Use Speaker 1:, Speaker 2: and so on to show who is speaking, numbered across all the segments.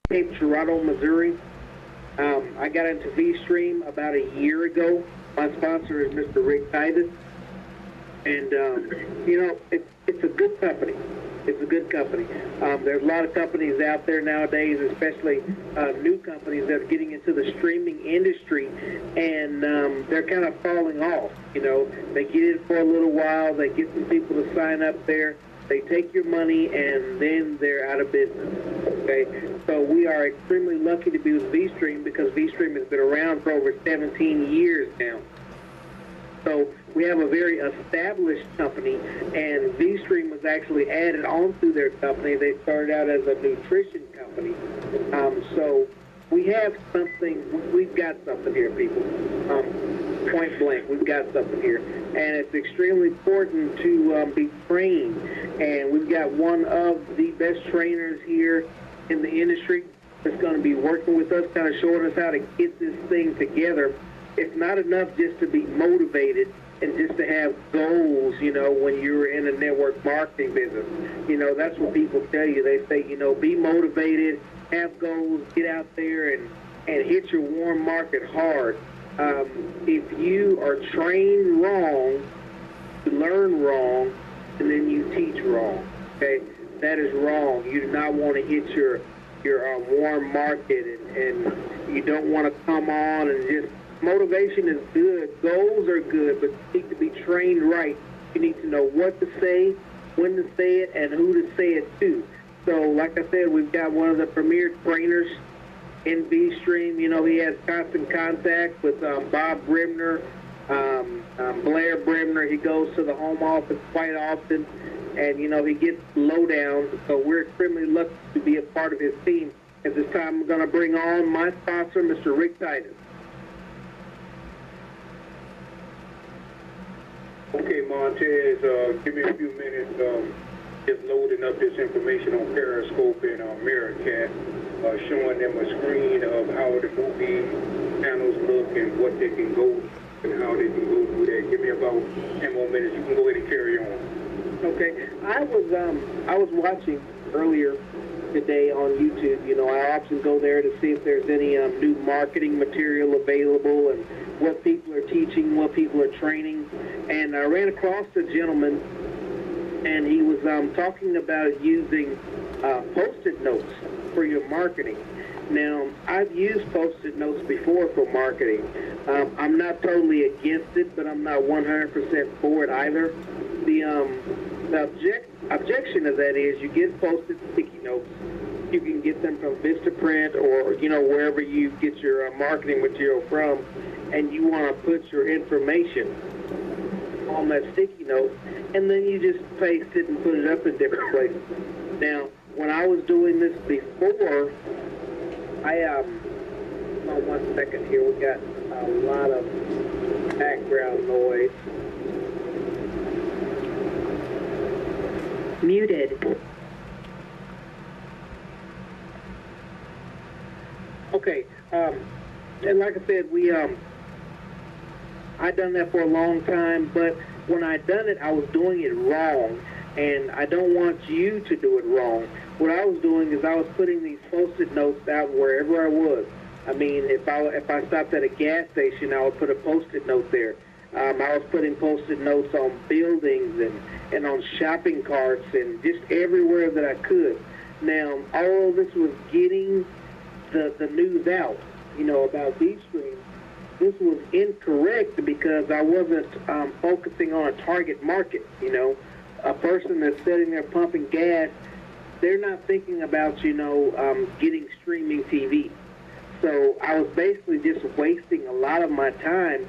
Speaker 1: Cape Girardeau, Missouri. I got into VStream about a year ago. My sponsor is Mr. Rick Titus. And, you know, it's a good company. It's a good company. There's a lot of companies out there nowadays, especially new companies that are getting into the streaming industry, and they're kind of falling off. You know, they get in for a little while, they get some people to sign up there, they take your money, and then they're out of business. Okay, so we are extremely lucky to be with VStream because VStream has been around for over 17 years now. So we have a very established company, and VStream was actually added onto their company. They started out as a nutrition company. So we have something, we've got something here, people. Point blank, we've got something here. And it's extremely important to be trained. And we've got one of the best trainers here in the industry that's going to be working with us, kind of showing us how to get this thing together. It's not enough just to be motivated and just to have goals, you know, when you're in a network marketing business. You know, that's what people tell you. They say, you know, be motivated, have goals, get out there and hit your warm market hard. If you are trained wrong, you learn wrong, and then you teach wrong, okay? That is wrong. You do not want to hit your warm market, and you don't want to come on and just... Motivation is good. Goals are good, but you need to be trained right. You need to know what to say, when to say it, and who to say it to. So, like I said, we've got one of the premier trainers in VStream. You know, he has constant contact with Bob Brimner, Blair Brimner. He goes to the home office quite often, and, you know, he gets lowdown. So we're extremely lucky to be a part of his team. At this time, I'm going to bring on my sponsor, Mr. Rick Titus.
Speaker 2: Okay, Montez, give me a few minutes, just loading up this information on Periscope and Meerkat, showing them a screen of how the movie panels look and what they can go and how they can go through that. Give me about 10 more minutes. You can go ahead and carry on.
Speaker 1: Okay, I was watching earlier today on YouTube. You know, I often go there to see if there's any new marketing material available and what people are teaching, what people are training. And I ran across a gentleman, and he was talking about using Post-it notes for your marketing. Now, I've used Post-it notes before for marketing. I'm not totally against it, but I'm not 100% for it either. The objection of that is you get Post-it sticky notes. You can get them from Vistaprint or, you know, wherever you get your marketing material from, and you want to put your information on that sticky note, and then you just paste it and put it up in different places. Now, when I was doing this before, hold on 1 second here, we got a lot of background noise.
Speaker 3: Muted.
Speaker 1: Okay, and like I said, I done that for a long time, but when I done it, I was doing it wrong, and I don't want you to do it wrong. What I was doing is I was putting these Post-it notes out wherever I was. I mean, if I stopped at a gas station, I would put a Post-it note there. I was putting Post-it notes on buildings and on shopping carts and just everywhere that I could. Now, all of this was getting the news out, you know, about VStream. This was incorrect because I wasn't focusing on a target market, you know. A person that's sitting there pumping gas, they're not thinking about, you know, getting streaming TV. So I was basically just wasting a lot of my time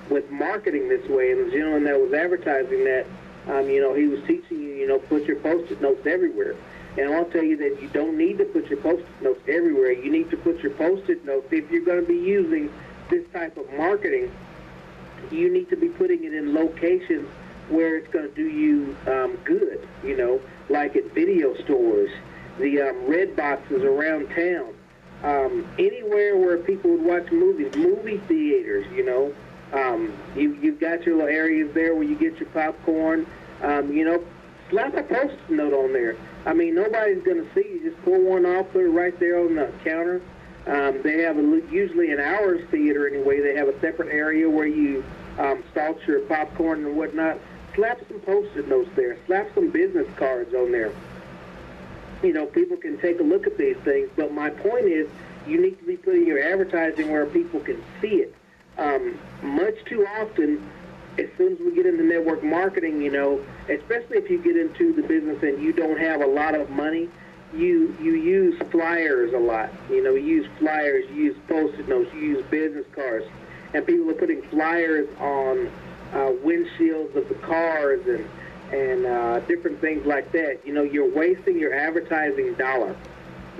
Speaker 1: with marketing this way. And the gentleman that was advertising that, you know, he was teaching you, you know, put your Post-it notes everywhere. And I'll tell you that you don't need to put your Post-it notes everywhere. You need to put your Post-it notes, if you're going to be using this type of marketing, you need to be putting it in locations where it's going to do you good, you know, like at video stores, the red boxes around town, anywhere where people would watch movies, movie theaters, you know. You've got your little areas there where you get your popcorn, you know. slap a post-it note on there. I mean, nobody's going to see you. Just pull one off, put it right there on the counter. They have usually an hours theater anyway. They have a separate area where you salt your popcorn and whatnot. Slap some post-it notes there. Slap some business cards on there. You know, people can take a look at these things, but my point is you need to be putting your advertising where people can see it. Much too often, as soon as we get into network marketing, you know, especially if you get into the business and you don't have a lot of money, you use flyers a lot. You know, you use flyers, you use post-it notes, you use business cards, and people are putting flyers on windshields of the cars and different things like that. You know, you're wasting your advertising dollar.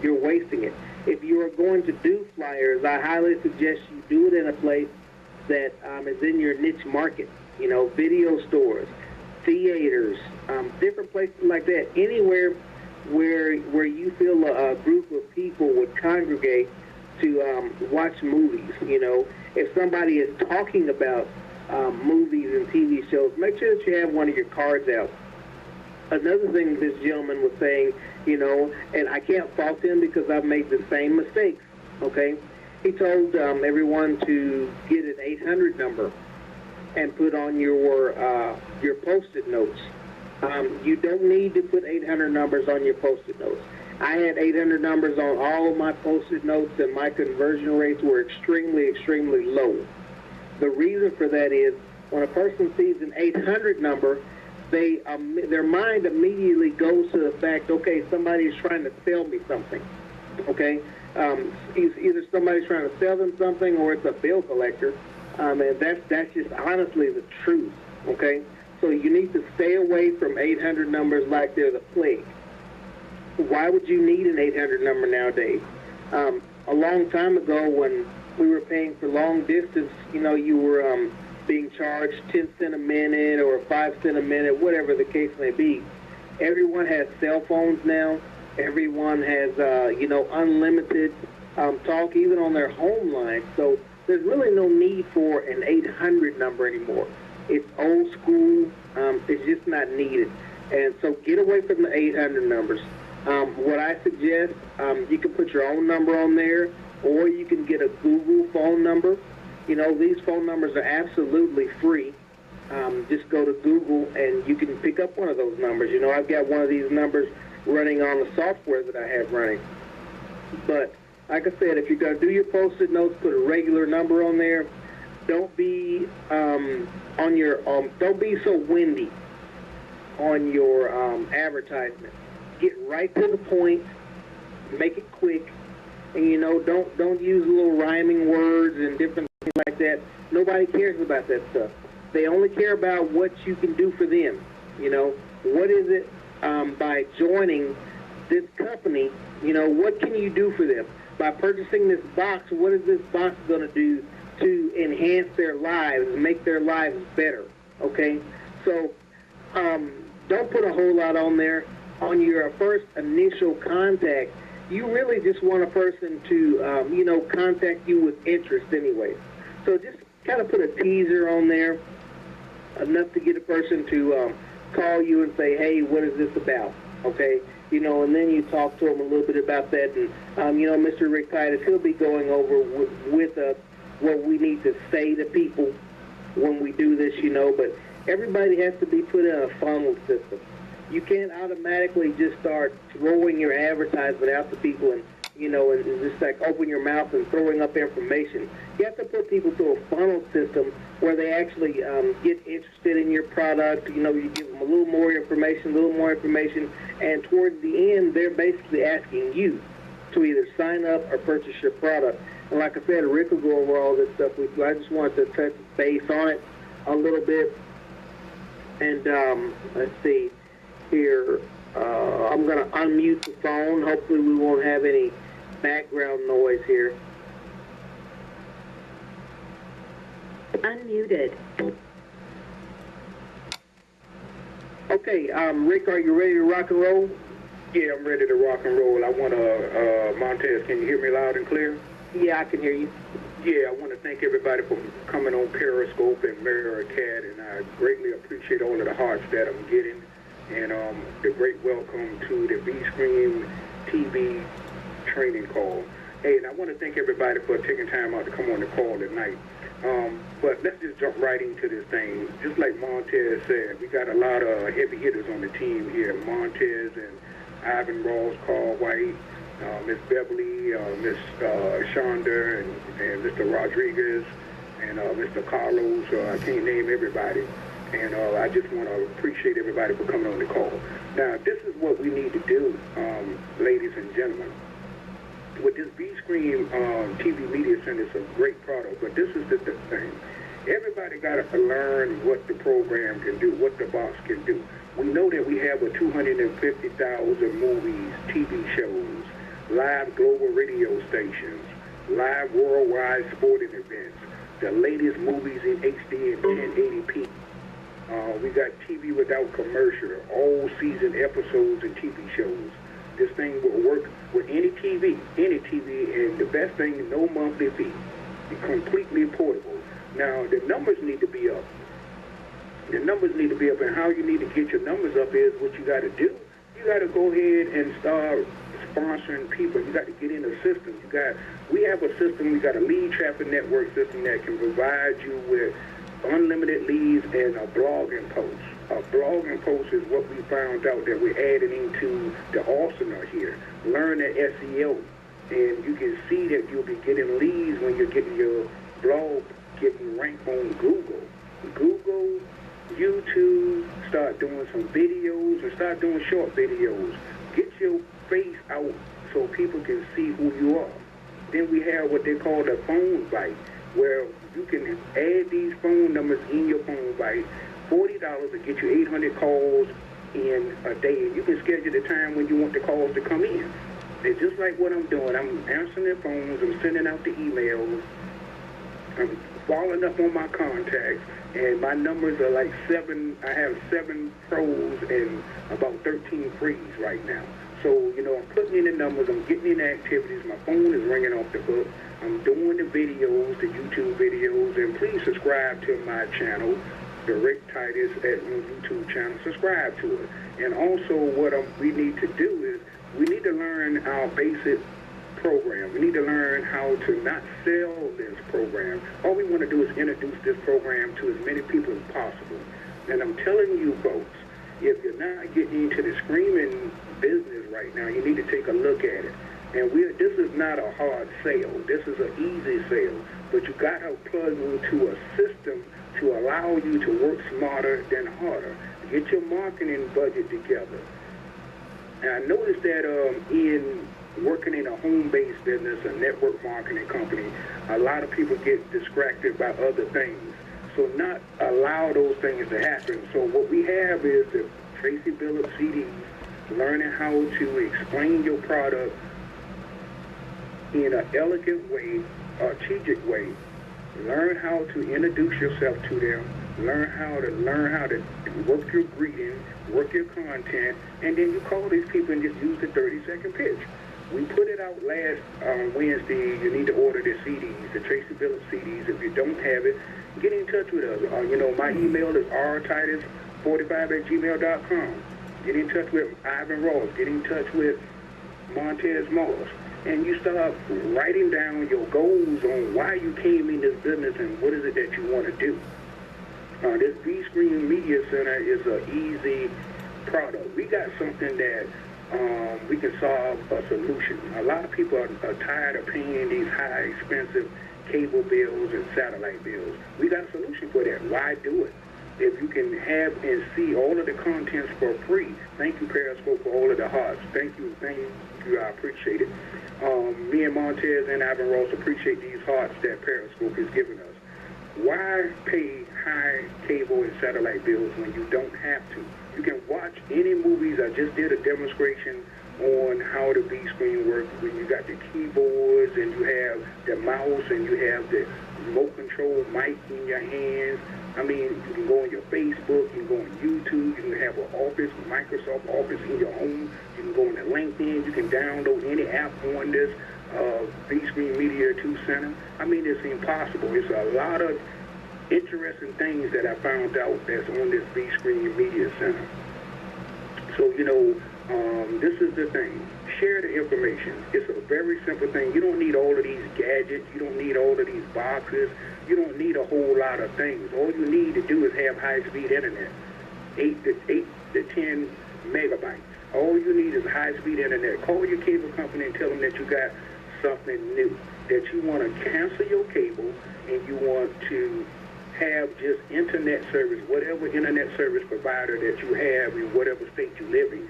Speaker 1: You're wasting it. If you are going to do flyers, I highly suggest you do it in a place that is in your niche market. You know, video stores, theaters, different places like that. Anywhere where you feel a group of people would congregate to watch movies. You know, if somebody is talking about movies and TV shows, make sure that you have one of your cards out. Another thing this gentleman was saying, you know, and I can't fault him because I've made the same mistakes, okay? He told everyone to get an 800 number and put on your Post-it notes. You don't need to put 800 numbers on your Post-it notes. I had 800 numbers on all of my Post-it notes, and my conversion rates were extremely, extremely low. The reason for that is when a person sees an 800 number, their mind immediately goes to the fact, okay, somebody's trying to sell me something, okay? Either somebody's trying to sell them something or it's a bill collector, and that's just honestly the truth, okay? So you need to stay away from 800 numbers like they're the plague. Why would you need an 800 number nowadays? A long time ago when we were paying for long distance, you know, you were being charged 10 cents a minute or 5 cents a minute, whatever the case may be. Everyone has cell phones now. Everyone has, you know, unlimited talk, even on their home line. So there's really no need for an 800 number anymore. It's old school. It's just not needed. And so get away from the 800 numbers. What I suggest, you can put your own number on there, or you can get a Google phone number. You know, these phone numbers are absolutely free. Just go to Google and you can pick up one of those numbers. You know, I've got one of these numbers running on the software that I have running. But like I said, if you're going to do your Post-it notes, put a regular number on there. Don't be don't be so windy on your advertisement. Get right to the point. Make it quick. And, you know, don't use little rhyming words and different things like that. Nobody cares about that stuff. They only care about what you can do for them. You know, what is it by joining this company, you know, what can you do for them? By purchasing this box, what is this box going to do to enhance their lives, make their lives better, okay? So don't put a whole lot on there. On your first initial contact, you really just want a person to, you know, contact you with interest anyway. So just kind of put a teaser on there, enough to get a person to call you and say, hey, what is this about, okay? You know, and then you talk to them a little bit about that. And, you know, Mr. Rick Titus, he'll be going over with us what we need to say to people when we do this, you know. But everybody has to be put in a funnel system. You can't automatically just start throwing your advertisement out to people and, you know, and just like open your mouth and throwing up information. You have to put people through a funnel system where they actually get interested in your product. You know, you give them a little more information, and towards the end, they're basically asking you to either sign up or purchase your product. And like I said, Rick will go over all this stuff with you. I just wanted to touch base on it a little bit. And let's see here. I'm going to unmute the phone. Hopefully we won't have any background noise here.
Speaker 3: Unmuted.
Speaker 1: Okay, Rick, are you ready to rock and roll?
Speaker 2: Yeah, I'm ready to rock and roll. I want to, Montez, can you hear me loud and clear?
Speaker 1: Yeah, I can hear you.
Speaker 2: Yeah, I want to thank everybody for coming on Periscope and Meerkat, and I greatly appreciate all of the hearts that I'm getting. and the great welcome to the VStream TV training call. Hey, and I want to thank everybody for taking time out to come on the call tonight. But let's just jump right into this thing. Just like Montez said, we got a lot of heavy hitters on the team here. Montez and Ivan Ross, Carl White, Miss Beverly, Miss Shonda, and Mr. Rodriguez, and Mr. Carlos. I can't name everybody. And I just want to appreciate everybody for coming on the call. Now, this is what we need to do, ladies and gentlemen. With this VStream TV Media Center, it's a great product, but this is the thing. Everybody got to learn what the program can do, what the box can do. We know that we have 250,000 movies, TV shows, live global radio stations, live worldwide sporting events, the latest movies in HD and 1080p. We got TV without commercial, all season episodes and TV shows. This thing will work with any TV, and the best thing, no monthly fee. It's completely portable. Now, the numbers need to be up. The numbers need to be up, and how you need to get your numbers up is what you got to do. You got to go ahead and start sponsoring people. You got to get in the system. We have a system. We got a lead traffic network system that can provide you with unlimited leads and a blogging post. A blogging post is what we found out that we're adding into the arsenal here. Learn the SEO, and you can see that you'll be getting leads when you're getting your blog getting ranked on Google, YouTube. Start doing some videos and start doing short videos. Get your face out so people can see who you are. Then we have what they call the phone bite, where you can add these phone numbers in your phone bite. $40 to get you 800 calls in a day, and you can schedule the time when you want the calls to come in. It's just like what I'm doing. I'm answering the phones, I'm sending out the emails, I'm following up on my contacts, and my numbers are like 7. I have 7 pros and about 13 frees right now. So, I'm putting in the numbers, I'm getting in the activities, my phone is ringing off the hook, I'm doing the videos, the YouTube videos, and please subscribe to my channel, the Rick Titus at YouTube channel. Subscribe to it. And also what we need to do is we need to learn our basic program. We need to learn how to not sell this program. All we want to do is introduce this program to as many people as possible. And I'm telling you folks, if you're not getting into the streaming business right now, you need to take a look at it. And this is not a hard sale. This is an easy sale. But you got to plug into a system to allow you to work smarter than harder. Get your marketing budget together. And I noticed that in working in a home-based business, a network marketing company, a lot of people get distracted by other things. So not allow those things to happen. So what we have is the Tracy Billups CDs, learning how to explain your product in an elegant way, strategic way. Learn how to introduce yourself to them. Learn how to work your greeting, work your content, and then you call these people and just use the 30-second pitch. We put it out last Wednesday. You need to order the CDs, the Tracy Billups CDs. If you don't have it, get in touch with us. My email is rtitus45@gmail.com. Get in touch with Ivan Ross. Get in touch with Montez Moss. And you start writing down your goals on why you came in this business and what is it that you want to do. This VStream Media Center is an easy product. We got something that we can solve a solution. A lot of people are tired of paying these high, expensive cable bills and satellite bills. We got a solution for that. Why do it? If you can have and see all of the contents for free. Thank you, Periscope, for all of the hearts. Thank you. I appreciate it. Me and Montez and Ivan Ross appreciate these hearts that Periscope is giving us. Why pay high cable and satellite bills when you don't have to? You can watch any movies. I just did a demonstration on how the VStream works when you got the keyboards and you have the mouse and you have the remote control mic in your hands. I mean, you can go on your Facebook, you can go on YouTube, you can have an office, Microsoft Office in your home, you can go on the LinkedIn, you can download any app on this VStream Media 2 Center. I mean, it's impossible. It's a lot of interesting things that I found out that's on this VStream Media Center. So, this is the thing. Share the information. It's a very simple thing. You don't need all of these gadgets. You don't need all of these boxes. You don't need a whole lot of things. All you need to do is have high-speed internet, 8 to 10 megabytes. All you need is high-speed internet. Call your cable company and tell them that you got something new, that you want to cancel your cable and you want to have just internet service, whatever internet service provider that you have in whatever state you live in.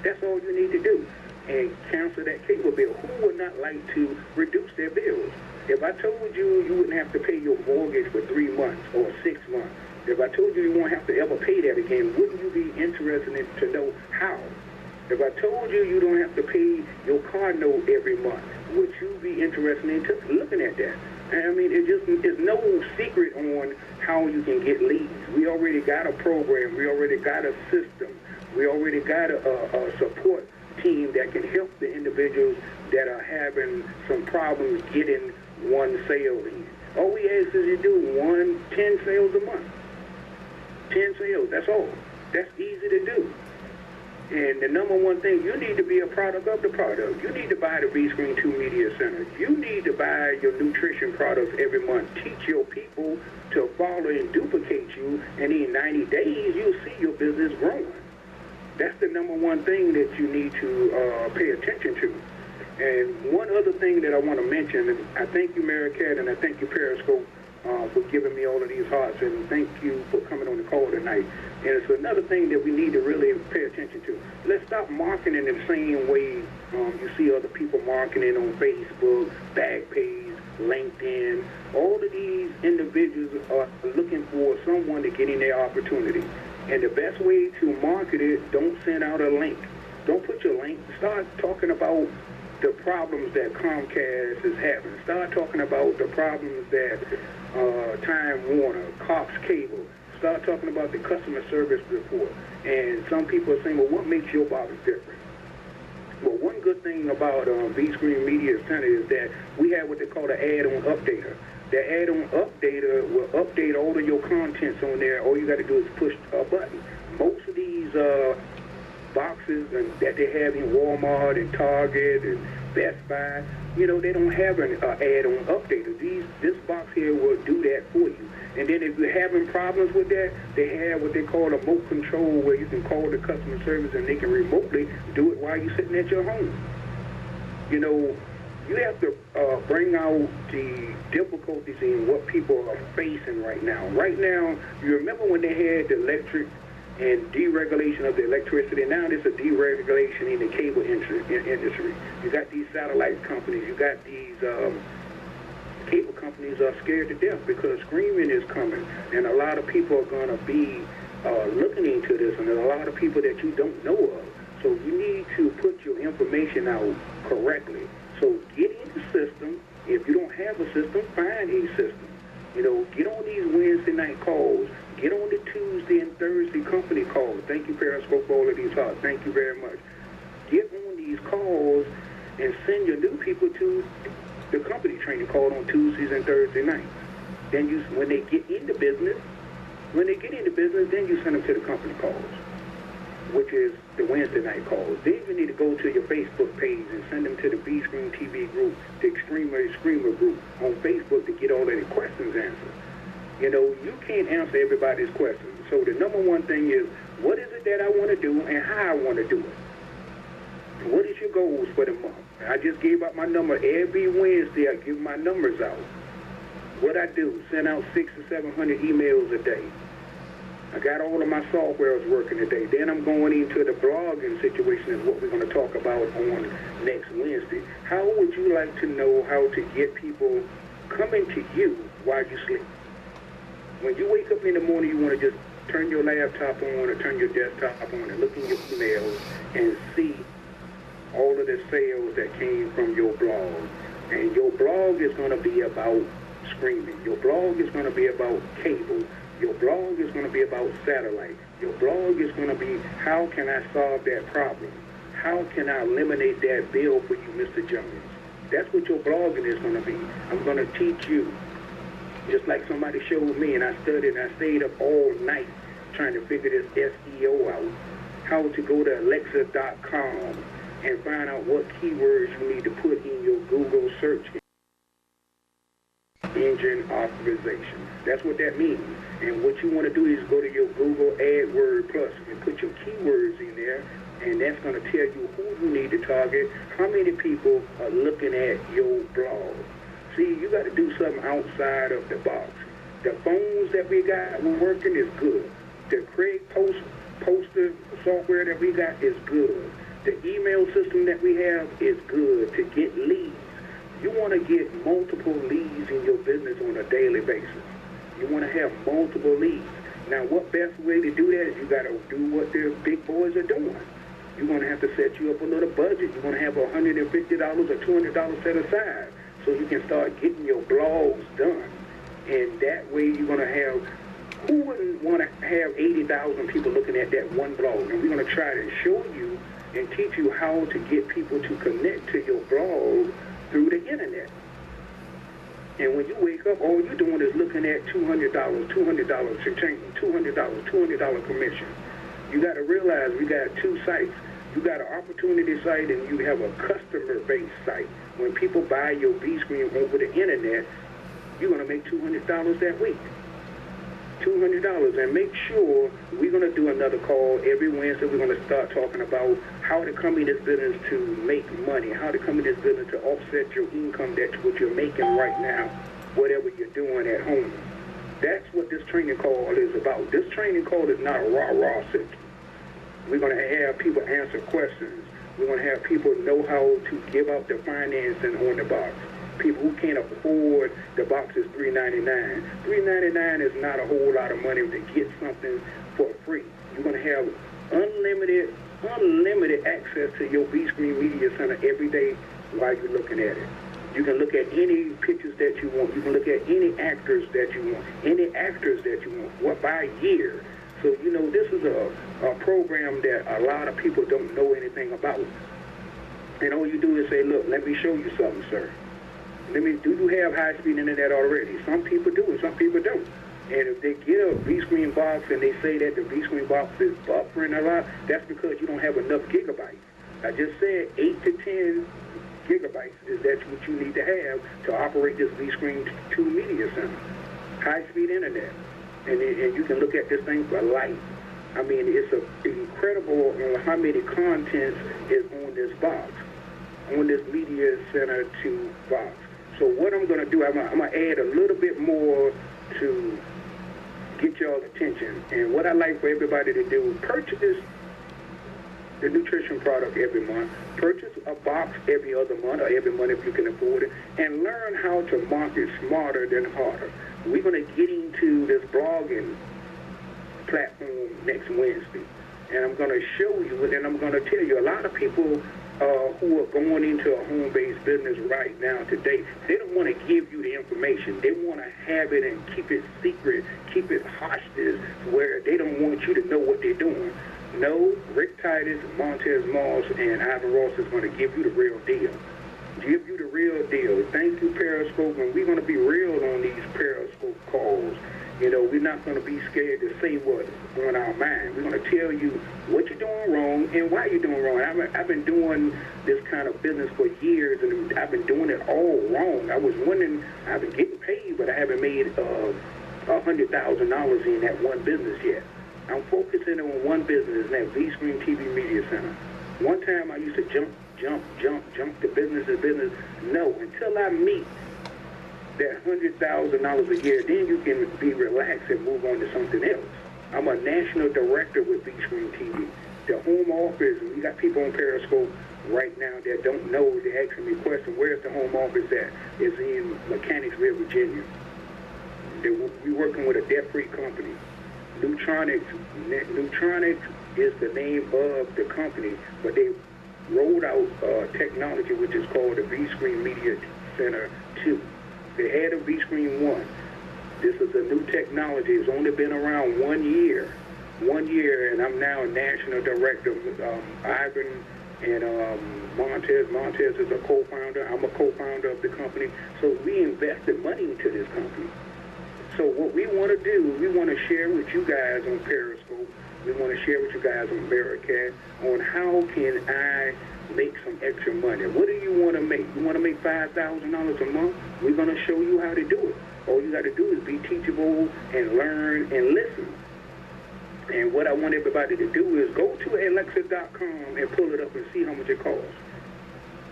Speaker 2: That's all you need to do. And cancel that cable bill. Who would not like to reduce their bills? If I told you you wouldn't have to pay your mortgage for 3 months or 6 months, if I told you you won't have to ever pay that again, wouldn't you be interested in to know how? If I told you you don't have to pay your car note every month, would you be interested in looking at that? I mean, it's no secret on how you can get leads. We already got a program. We already got a system. We already got a support team that can help the individuals that are having some problems getting one sale in. All we ask is you do 10 sales a month. 10 sales, that's all. That's easy to do. And the number one thing, you need to be a product of the product. You need to buy the VStream 2 Media Center. You need to buy your nutrition products every month. Teach your people to follow and duplicate you, and in 90 days, you'll see your business growing. That's the number one thing that you need to pay attention to. And one other thing that I want to mention, and I thank you, Mary Cat, and I thank you, Periscope, for giving me all of these hearts, and thank you for coming on the call tonight. And it's another thing that we need to really pay attention to. Let's stop marketing the same way you see other people marketing on Facebook, Backpage, LinkedIn. All of these individuals are looking for someone to get in their opportunity. And the best way to market it, don't send out a link. Don't put your link. Start talking about the problems that Comcast is having. Start talking about the problems that Time Warner, Cox Cable. Start talking about the customer service report. And some people are saying, well, what makes your box different? Well, one good thing about VStream Media Center is that we have what they call the add-on updater. The add-on updater will update all of your contents on there. All you got to do is push a button. Most of these boxes that they have in Walmart and Target and Best Buy, they don't have an add-on updater. This box here will do that for you. And then if you're having problems with that, they have what they call a remote control where you can call the customer service and they can remotely do it while you're sitting at your home. You have to bring out the difficulties in what people are facing right now. Right now, you remember when they had the electric and deregulation of the electricity? Now there's a deregulation in the cable industry. You got these satellite companies. You got these cable companies are scared to death because streaming is coming. And a lot of people are going to be looking into this, and there's a lot of people that you don't know of. So you need to put your information out correctly. So get in the system. If you don't have a system, find a system. Get on these Wednesday night calls. Get on the Tuesday and Thursday company calls. Thank you, Periscope, for all of these hearts. Thank you very much. Get on these calls and send your new people to the company training call on Tuesdays and Thursday nights. Then when they get into business, then you send them to the company calls, which is the Wednesday night calls. Then you need to go to your Facebook page and send them to the VStream TV group, the Screamer group on Facebook to get all of the questions answered. You can't answer everybody's questions. So the number one thing is, what is it that I want to do and how I want to do it? What is your goals for the month? I just gave out my number. Every Wednesday I give my numbers out. What I do, send out 600 or 700 emails a day. I got all of my software working today. Then I'm going into the blogging situation is what we're going to talk about on next Wednesday. How would you like to know how to get people coming to you while you sleep? When you wake up in the morning, you want to just turn your laptop on or turn your desktop on and look in your emails and see all of the sales that came from your blog. And your blog is going to be about streaming. Your blog is going to be about cable. Your blog is going to be about satellite. Your blog is going to be, how can I solve that problem? How can I eliminate that bill for you, Mr. Jones? That's what your blogging is going to be. I'm going to teach you. Just like somebody showed me, and I studied and I stayed up all night trying to figure this SEO out. how to go to Alexa.com and find out what keywords you need to put in your Google search engine authorization. That's what that means. And what you want to do is go to your Google AdWord Plus and put your keywords in there, and that's going to tell you who you need to target, how many people are looking at your blog. See, you got to do something outside of the box. The phones that we got working is good. The Craig poster software that we got is good. The email system that we have is good to get leads. You want to get multiple leads in your business on a daily basis. You want to have multiple leads. Now, what best way to do that is you got to do what the big boys are doing. You're going to have to set you up a little budget. You're going to have $150 or $200 set aside so you can start getting your blogs done. And that way you're going to have, who wouldn't want to have 80,000 people looking at that one blog? And we're going to try to show you and teach you how to get people to connect to your blog through the internet. And when you wake up, all you're doing is looking at $200 to change, $200 commission. You got to realize we got two sites. You got an opportunity site and you have a customer-based site. When people buy your VStream over the internet, you're going to make $200 that week. $200. And make sure we're going to do another call every Wednesday. We're going to start talking about how to come in this business to make money, how to come in this business to offset your income, that's what you're making right now, whatever you're doing at home. That's what this training call is about. This training call is not a rah-rah system. We're going to have people answer questions. We're going to have people know how to give out the financing on the box. People who can't afford the box is $3.99. $3.99 is not a whole lot of money to get something for free. You're going to have unlimited access to your VStream Media Center every day while you're looking at it. You can look at any pictures that you want. You can look at any actors that you want, any actors that you want, what by year. So, you know, this is a program that a lot of people don't know anything about. And all you do is say, look, let me show you something, sir. Do you have high-speed internet already? Some people do, and some people don't. And if they get a VStream box and they say that the VStream box is buffering a lot, that's because you don't have enough gigabytes. I just said 8 to 10 gigabytes is that's what you need to have to operate this VStream 2 Media Center. High-speed internet. And you can look at this thing for life. I mean, it's incredible on how many contents is on this box, on this Media Center 2 box. So what I'm going to do, I'm going to add a little bit more to get y'all's attention. And what I like for everybody to do, purchase the nutrition product every month, purchase a box every other month or every month if you can afford it, and learn how to market smarter than harder. We're going to get into this blogging platform next Wednesday. And I'm going to show you, and I'm going to tell you, a lot of people who are going into a home-based business right now today, they don't want to give you the information. They want to have it and keep it secret, keep it hostage, where they don't want you to know what they're doing. No, Rick Titus, Montez Moss, and Ivan Ross is going to give you the real deal. Give you the real deal. Thank you, Periscope, and we're going to be real on these Periscope calls. You know, we're not going to be scared to say what's on our mind. We're going to tell you what you're doing wrong and why you're doing wrong. I've been doing this kind of business for years, and I've been doing it all wrong. I was wondering, I've been getting paid, but I haven't made $100,000 in that one business yet. I'm focusing on one business, and that VStream TV Media Center. One time I used to jump to business to business. No, until I meet that $100,000 a year, then you can be relaxed and move on to something else. I'm a national director with VStream TV. The home office, we got people on Periscope right now that don't know. They're asking me a question, where's the home office at? It's in Mechanicsville, Virginia. We're working with a debt-free company. Neutronics is the name of the company, but they rolled out technology which is called the VStream Media Center 2. They had a VStream 1. This is a new technology. It's only been around 1 year. 1 year, and I'm now national director. Ivan and Montez is a co-founder. I'm a co-founder of the company. So we invested money into this company. So what we want to do, we want to share with you guys on Periscope We want to share with you guys on Americat on how can I make some extra money. What do you want to make? You want to make $5,000 a month? We're going to show you how to do it. All you got to do is be teachable and learn and listen. And what I want everybody to do is go to Alexa.com and pull it up and see how much it costs.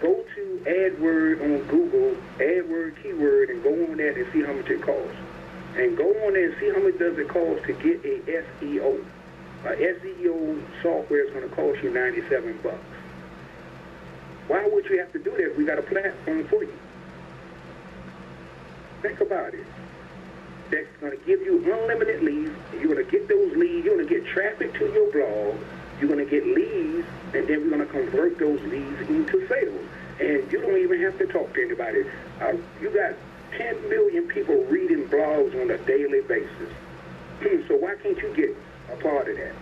Speaker 2: Go to AdWord on Google, AdWord keyword, and go on there and see how much it costs. And go on there and see how much does it cost to get a SEO. A SEO software is going to cost you $97. Why would you have to do that? We got a platform for you. Think about it. That's going to give you unlimited leads. You're going to get those leads. You're going to get traffic to your blog. You're going to get leads, and then we're going to convert those leads into sales. And you don't even have to talk to anybody. You got 10 million people reading blogs on a daily basis. So why can't you get a part of that?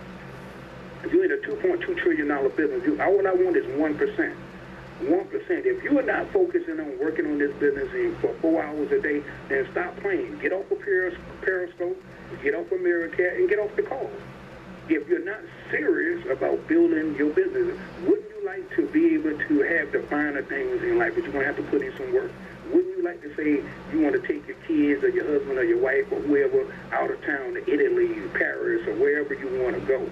Speaker 2: You're in a $2.2 trillion business. All I want is 1%. 1%. If you are not focusing on working on this business for 4 hours a day, then stop playing. Get off of Periscope, get off of Americat, and get off the call. If you're not serious about building your business, wouldn't you like to be able to have the finer things in life, but you're going to have to put in some work? Wouldn't you like to say you want to take your kids or your husband or your wife or whoever out of town to Italy, Paris, or wherever you want to go?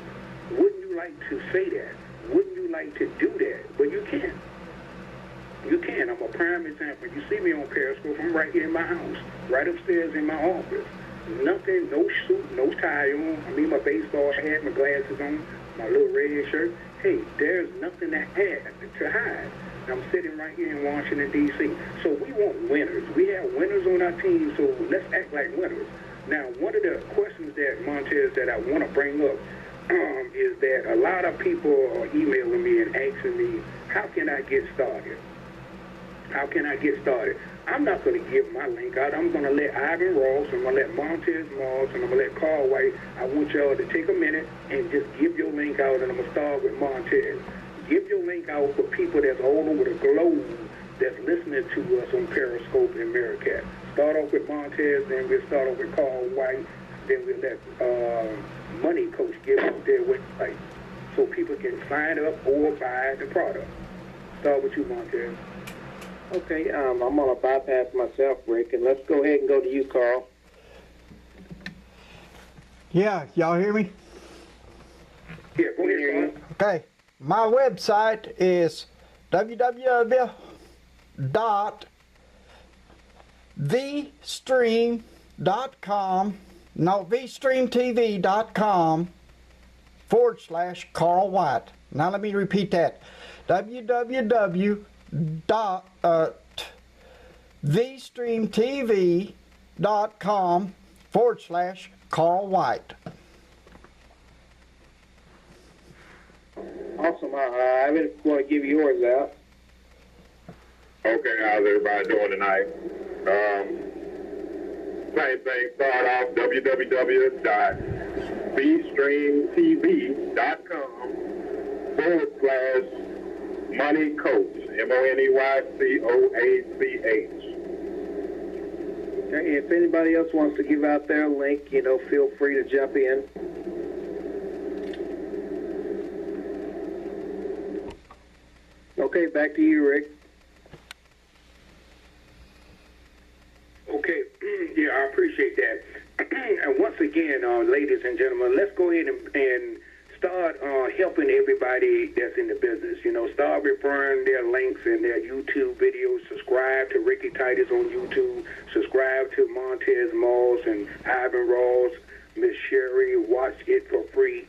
Speaker 2: Wouldn't you like to say that? Wouldn't you like to do that? But you can't. You can. I'm a prime example. You see me on Periscope. I'm right here in my house, right upstairs in my office. Nothing, no suit, no tie on. I mean, my baseball hat, my glasses on, my little red shirt. Hey, there's nothing to hide. I'm sitting right here in Washington, D.C. So we want winners. We have winners on our team, so let's act like winners. Now, one of the questions that, Montez, that I want to bring up is that a lot of people are emailing me and asking me, how can I get started? How can I get started? I'm not going to give my link out. I'm going to let Ivan Ross, I'm going to let Montez Moss, and I'm going to let Carl White. I want y'all to take a minute and just give your link out, and I'm going to start with Montez. Give your link out for people that's all over the globe that's listening to us on Periscope and Americat. Start off with Montez, then we'll start off with Carl White, then we'll let Money Coach give up their website so people can sign up or buy the product. Start with you, Montez.
Speaker 1: Okay, I'm going to bypass myself, Rick, and let's go ahead and go to you, Carl.
Speaker 3: Yeah, y'all hear me?
Speaker 2: Yeah, go ahead, Carl.
Speaker 3: Okay, my website is vstreamtv.com/Carl White. Now let me repeat that. vstreamtv.com/Carl White.
Speaker 1: Awesome. I just want to give yours out.
Speaker 4: Okay, how's everybody doing tonight? Same thing, start off www.vstreamtv.com/Money Coach, MONEYCOACH.
Speaker 1: Okay, if anybody else wants to give out their link, feel free to jump in. Okay, back to you, Rick.
Speaker 2: Okay, yeah, I appreciate that. And once again, ladies and gentlemen, let's go ahead and start helping everybody that's in the business. Start referring their links and their YouTube videos. Subscribe to Ricky Titus on YouTube. Subscribe to Montez Moss and Ivan Ross, Miss Sherry. Watch it for free.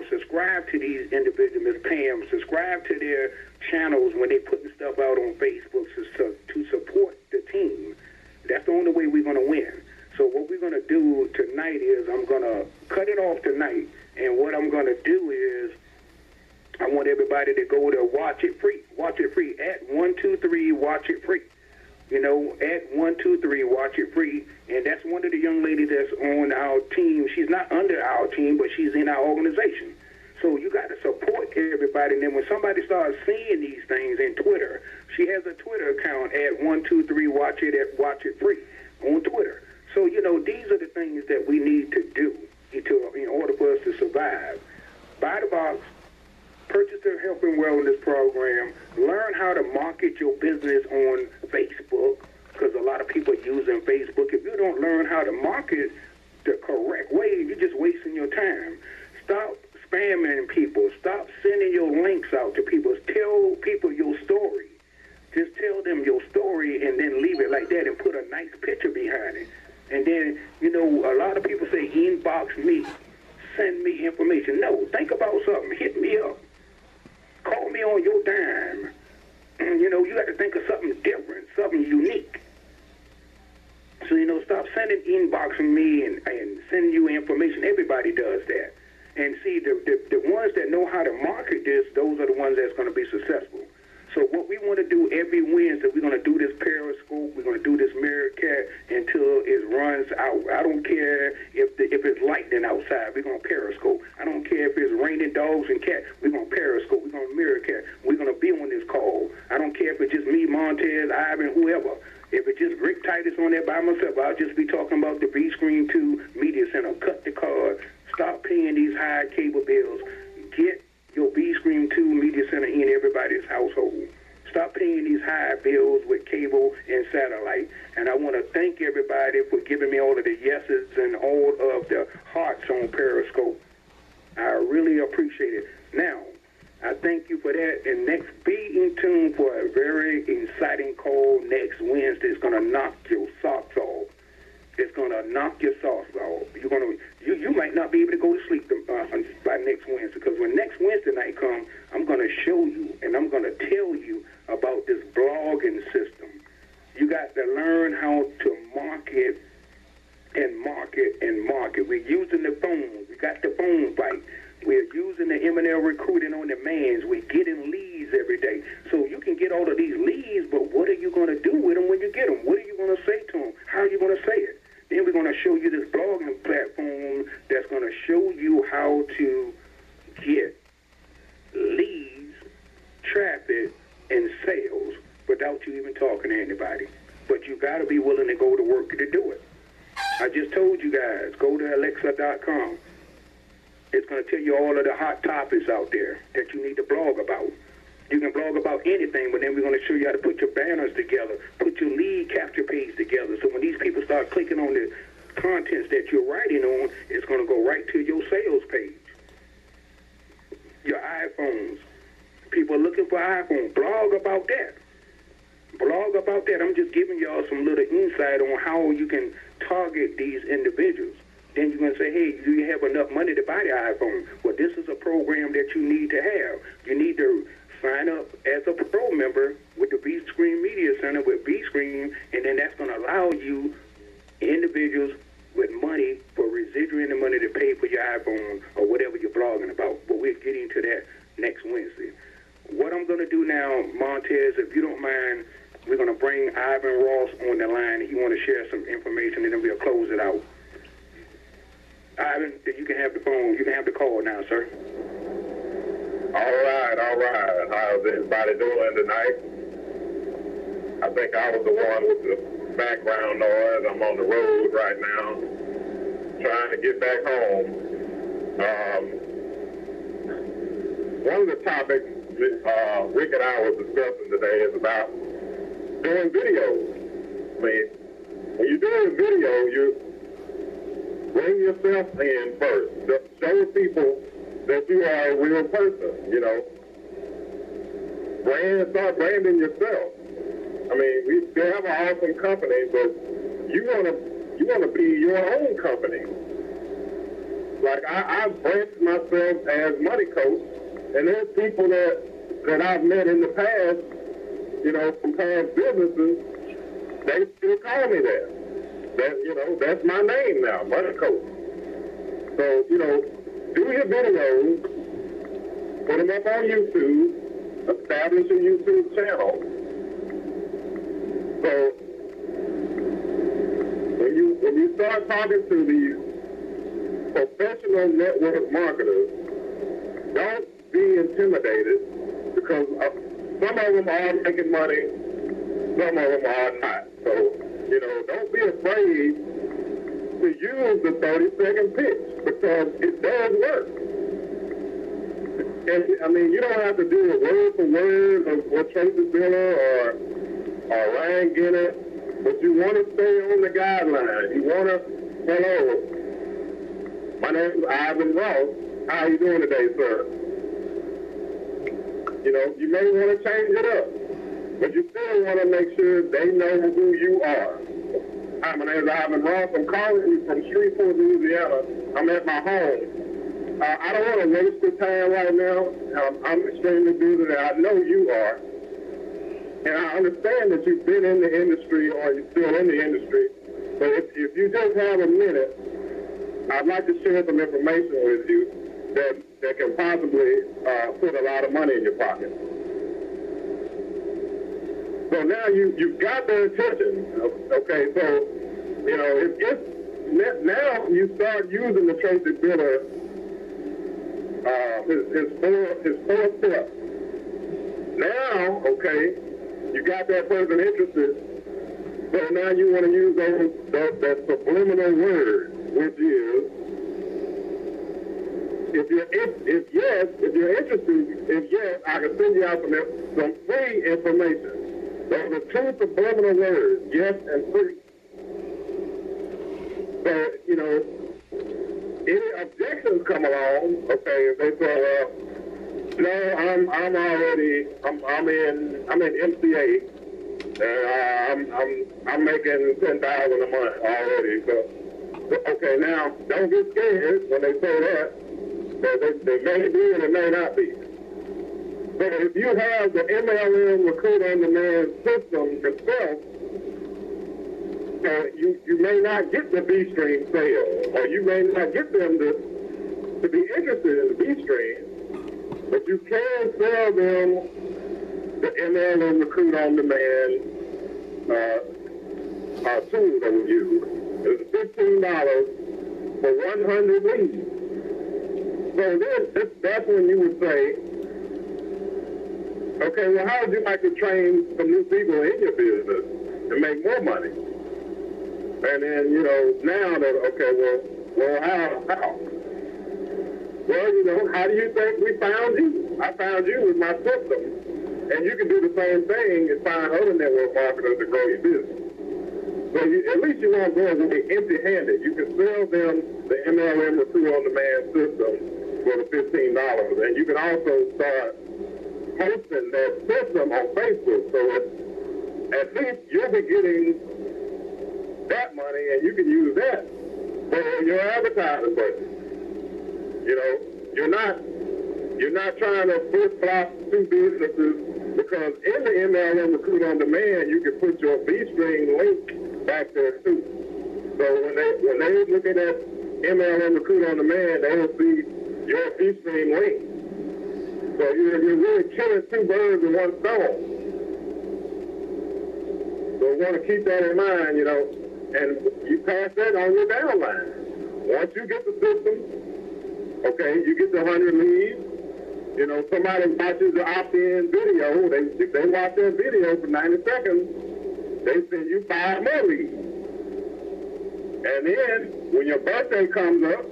Speaker 2: Subscribe to these individuals, Miss Pam. Subscribe to their channels when they're putting stuff out on Facebook to support the team. That's the only way we're going to win. So what we're going to do tonight is I'm going to cut it off tonight. And what I'm going to do is I want everybody to go to Watch It Free. Watch It Free at 123 Watch It Free. At 123 Watch It Free. And that's one of the young ladies that's on our team. She's not under our team, but she's in our organization. So you got to support everybody. And then when somebody starts seeing these things in Twitter, she has a Twitter account at 123 Watch It Free on Twitter. So, these are the things that we need to do in order for us to survive. buy the box, purchase their health and wellness program, learn how to market your business on Facebook, because a lot of people are using Facebook. If you don't learn how to market the correct way, you're just wasting your time. Stop spamming people. Stop sending your links out to people. Tell people your story. Just tell them your story and then leave it like that and put a nice picture behind it. And then, you know, a lot of people say, inbox me, send me information. No, think about something. Hit me up. Call me on your dime. You know, you got to think of something different, something unique. So, you know, stop sending inboxing me and sending you information. Everybody does that. And see, the ones that know how to market this, those are the ones that's going to be successful. So what we want to do every Wednesday, we're going to do this Periscope, we're going to do this Meerkat until it runs out. I don't care if it's lightning outside, we're going to Periscope. I don't care if it's raining dogs and cats, we're going to Periscope, we're going to Meerkat. We're going to be on this call. I don't care if it's just me, Montez, Ivan, whoever. If it's just Rick Titus on there by myself, I'll just be talking about the VStream 2 Media Center. Cut the card. Stop paying these high cable bills. Get your VStream 2 Media Center in everybody's household. Stop paying these high bills with cable and satellite. And I want to thank everybody for giving me all of the yeses and all of the hearts on Periscope. I really appreciate it. Now, I thank you for that. And next, be in tune for a very exciting call next Wednesday. It's going to knock your socks off. It's going to knock your socks off. You might not be able to go to sleep by next Wednesday, because when next Wednesday night comes, I'm going to show you and I'm going to tell you about this blogging system. You got to learn how to market and market and market. We're using the phone. We got the phone bite. We're using the M&L recruiting on demands. We're getting leads every day. So you can get all of these leads, but what are you going to do with them when you get them? What are you going to say to them? How are you going to say it? Then we're going to show you this blogging platform that's going to show you how to get leads, traffic, and sales without you even talking to anybody. But you got to be willing to go to work to do it. I just told you guys, go to Alexa.com. It's going to tell you all of the hot topics out there that you need to blog about. You can blog about anything, but then we're going to show you how to put your banners together, put your lead capture page together. So when these people start clicking on the contents that you're writing on, it's going to go right to your sales page. Your iPhones. People are looking for iPhones. Blog about that. Blog about that. I'm just giving y'all some little insight on how you can target these individuals. Then you're going to say, hey, do you have enough money to buy the iPhone? Well, this is a program that you need to have. You need to sign up as a pro member with the VStream Media Center with VStream, and then that's going to allow you individuals with money for residuing the money to pay for your iPhone or whatever you're blogging about. But we'll get into that next Wednesday. What I'm going to do now, Montez, if you don't mind, we're going to bring Ivan Ross on the line. He want to share some information, and then we'll close it out. Ivan, you can have the phone. You can have the call now, sir.
Speaker 4: All right. How's everybody doing tonight? I think I was the one with the background noise. I'm on the road right now, trying to get back home. One of the topics that Rick and I were discussing today is about doing videos. I mean, when you're doing video, you bring yourself in first. Just show people that you are a real person, you know. Start branding yourself. I mean, we have an awesome company, but you wanna be your own company. Like I've branded myself as Money Coach, and there's people that I've met in the past, you know, from past businesses, they still call me that. That, you know, that's my name now, Money Coach. So, you know, do your videos, put them up on YouTube, establish a YouTube channel. So when you start talking to these professional network marketers, don't be intimidated, because some of them are making money, some of them are not. So, you know, don't be afraid to use the 30-second pitch, because it does work. And I mean, you don't have to do a word for word of what Tracy Miller or Ryan Guinness, but you want to stay on the guidelines. You want to, hello, my name is Ivan Ross. How are you doing today, sir? You know, you may want to change it up, but you still want to make sure they know who you are. Hi, my name is Ivan Ross. I'm calling you from Shreveport, Louisiana. I'm at my home. I don't want to waste your time right now. I'm extremely busy, and I know you are. And I understand that you've been in the industry or you're still in the industry. But if you just have a minute, I'd like to share some information with you that can possibly put a lot of money in your pocket. So now you've got their attention. Okay, so, you know, if now you start using the Tracy Miller, his four steps. Now, okay, you got that person interested, so now you want to use that subliminal word, which is, if you're interested, if yes, I can send you out some free information. Those are two subliminal words, yes and free. So, you know, any objections come along, okay, if they say, well, no, I'm in MCA, and I'm making $10,000 a month already. So okay, now don't get scared when they say that. They may be and it may not be. But if you have the MLM Recruit on Demand system yourself, you may not get the VStream sale, or you may not get them to be interested in the VStream. But you can sell them the MLM Recruit on Demand tool that we use. It's $15 for 100 leads. So that's when you would say, okay, well, how would you like to train some new people in your business to make more money? And then, you know, now that, okay, well, how? Well, you know, how do you think we found you? I found you with my system. And you can do the same thing and find other network marketers to grow your business. So at least you won't go away empty-handed. You can sell them the MLM Recruit on Demand system for the $15. And you can also start posting that system on Facebook. So at least you'll be getting that money, and you can use that for your advertising budget. You know, you're not trying to flip-flop two businesses, because in the MLM Recruit on Demand, you can put your VStream link back there too. So when they look at that MLM Recruit on Demand, they will see your VStream link. So you're really killing two birds with one stone. So we want to keep that in mind, you know, and you pass that on your downline. Once you get the system, okay, you get the 100 leads. You know, somebody watches the opt-in video. They watch that video for 90 seconds. They send you 5 more leads. And then, when your birthday comes up,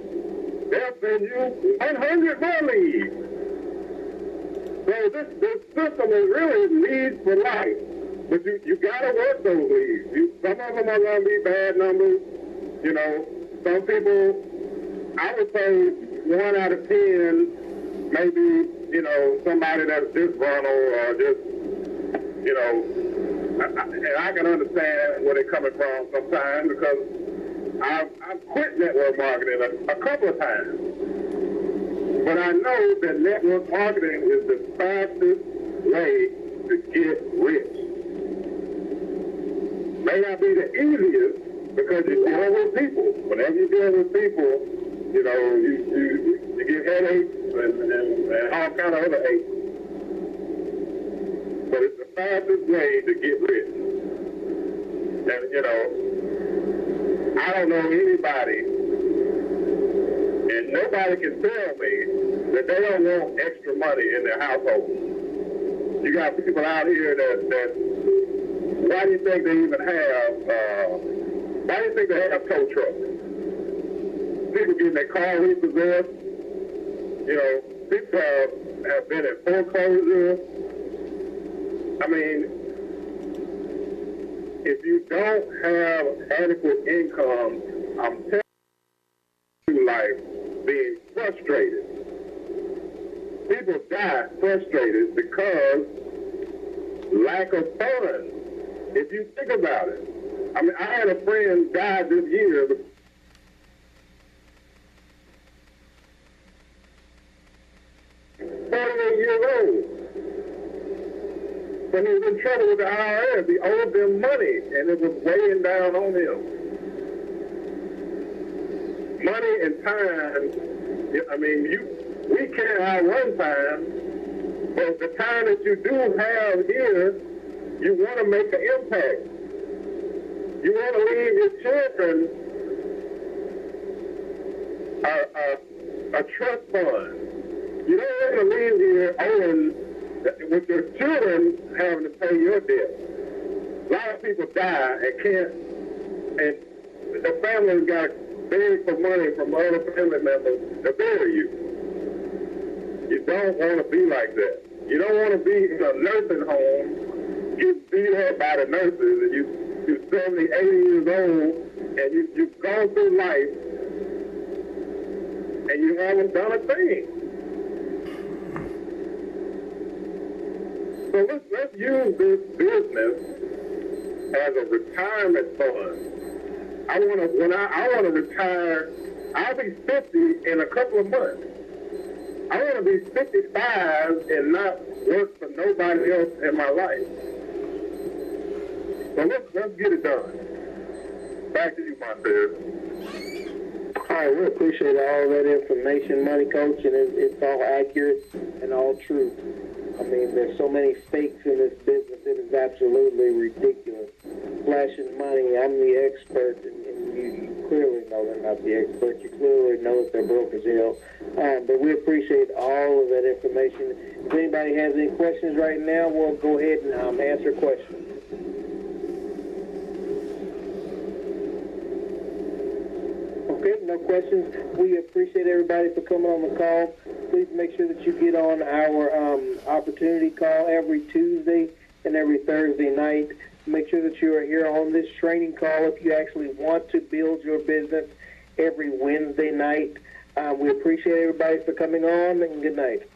Speaker 4: they'll send you 100 more leads. So this system is really leads for life. But you got to work those leads. Some of them are going to be bad numbers. You know, some people, I would say 1 out of 10, maybe, you know, somebody that's disgruntled or just, you know, and I can understand where they're coming from sometimes, because I've quit network marketing a couple of times. But I know that network marketing is the fastest way to get rich. May not be the easiest, because you're dealing with people. Whenever you're dealing with people, you know, you get headaches and all kind of other aches. But it's the fastest way to get rich. And, you know, I don't know anybody, and nobody can tell me that they don't want extra money in their household. You got people out here that why do you think they even have, why do you think they have tow trucks? People getting their car repossessed. You know, people have been in foreclosure. I mean, if you don't have adequate income, I'm telling you, life being frustrated. People die frustrated because lack of funds. If you think about it, I mean, I had a friend die this year. 48 years old. When he was in trouble with the IRS, he owed them money, and it was weighing down on him. Money and time, I mean, we can't outrun time, but the time that you do have here, you want to make an impact. You want to leave your children a trust fund. You don't want to leave here owing, with your children having to pay your debt. A lot of people die and can't, and the family's got to beg for money from other family members to bury you. You don't want to be like that. You don't want to be in a nursing home, get beat up by the nurses, and you're 70, 80 years old, and you've gone through life, and you haven't done a thing. So let's use this business as a retirement fund. I want to retire. I'll be 50 in a couple of months. I want to be 55 and not work for nobody else in my life. So let's get it done. Back to you, Montez.
Speaker 1: All right, we appreciate all that information, Money Coach, and it's all accurate and all true. I mean, there's so many fakes in this business, it is absolutely ridiculous. Flashing money, I'm the expert, and you clearly know they're not the expert. You clearly know that they're broke as hell. But we appreciate all of that information. If anybody has any questions right now, we'll go ahead and answer questions. Okay, no questions. We appreciate everybody for coming on the call. Please make sure that you get on our opportunity call every Tuesday and every Thursday night. Make sure that you are here on this training call if you actually want to build your business every Wednesday night. We appreciate everybody for coming on, and good night.